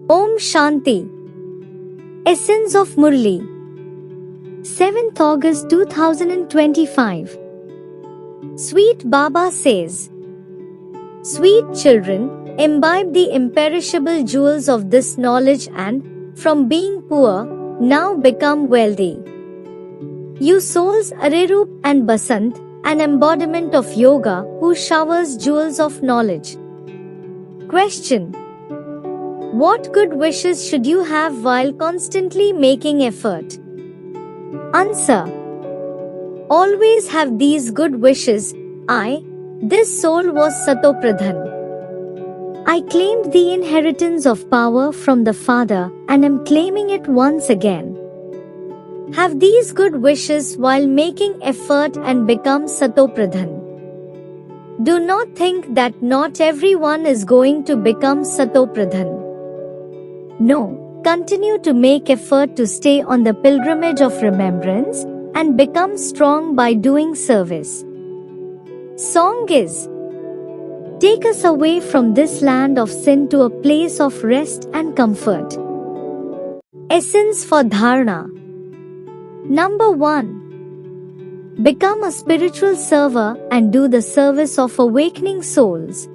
Om Shanti. Essence of Murli. 7th August 2025. Sweet Baba says, Sweet children, imbibe the imperishable jewels of this knowledge and, from being poor, now become wealthy. You souls Arerup and Basant, an embodiment of yoga who showers jewels of knowledge. Question: what good wishes should you have while constantly making effort? Answer: always have these good wishes. This soul was Satopradhan. I claimed the inheritance of power from the Father and am claiming it once again. Have these good wishes while making effort and become Satopradhan. Do not think that not everyone is going to become Satopradhan. No, continue to make effort to stay on the pilgrimage of remembrance and become strong by doing service. Song is: take us away from this land of sin to a place of rest and comfort. Essence for Dharana. Number 1. Become a spiritual server and do the service of awakening souls.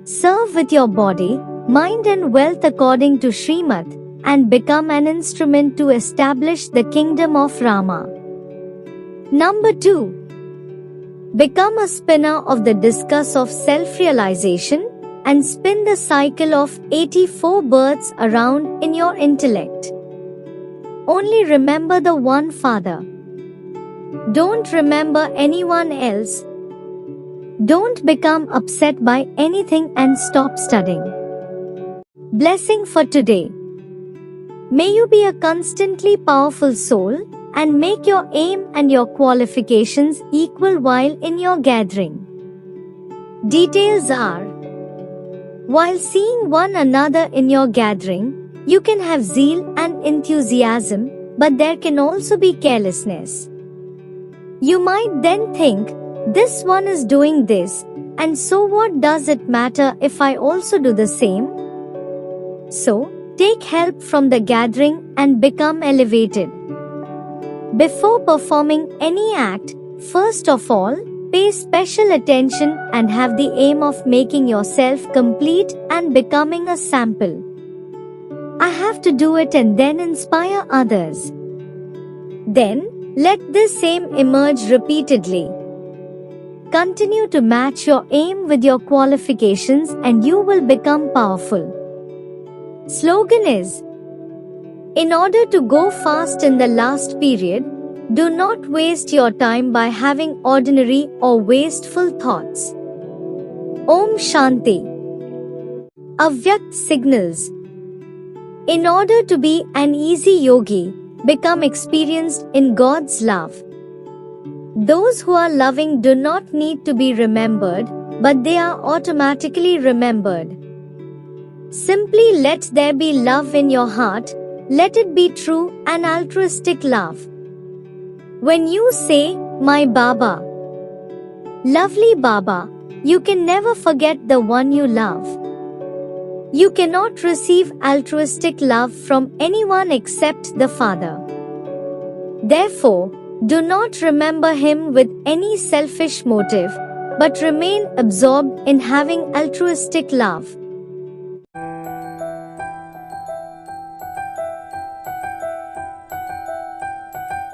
Serve with your body, mind and wealth according to Srimad, and become an instrument to establish the kingdom of Rama. Number 2. Become a spinner of the discus of self-realization and spin the cycle of 84 births around in your intellect. Only remember the one Father. Don't remember anyone else. Don't become upset by anything and stop studying. Blessing for today. May you be a constantly powerful soul and make your aim and your qualifications equal while in your gathering. Details are: while seeing one another in your gathering, you can have zeal and enthusiasm, but there can also be carelessness. You might then think, this one is doing this, and so what does it matter if I also do the same? So, take help from the gathering and become elevated. Before performing any act, first of all, pay special attention and have the aim of making yourself complete and becoming a sample. I have to do it and then inspire others. Then, let this aim emerge repeatedly. Continue to match your aim with your qualifications and you will become powerful. Slogan is: in order to go fast in the last period, do not waste your time by having ordinary or wasteful thoughts. Om Shanti. Avyakt signals. In order to be an easy yogi, become experienced in God's love. Those who are loving do not need to be remembered, but they are automatically remembered. Simply let there be love in your heart. Let it be true and altruistic love. When you say, my Baba, lovely Baba, you can never forget the one you love. You cannot receive altruistic love from anyone except the Father. Therefore, do not remember him with any selfish motive, but remain absorbed in having altruistic love.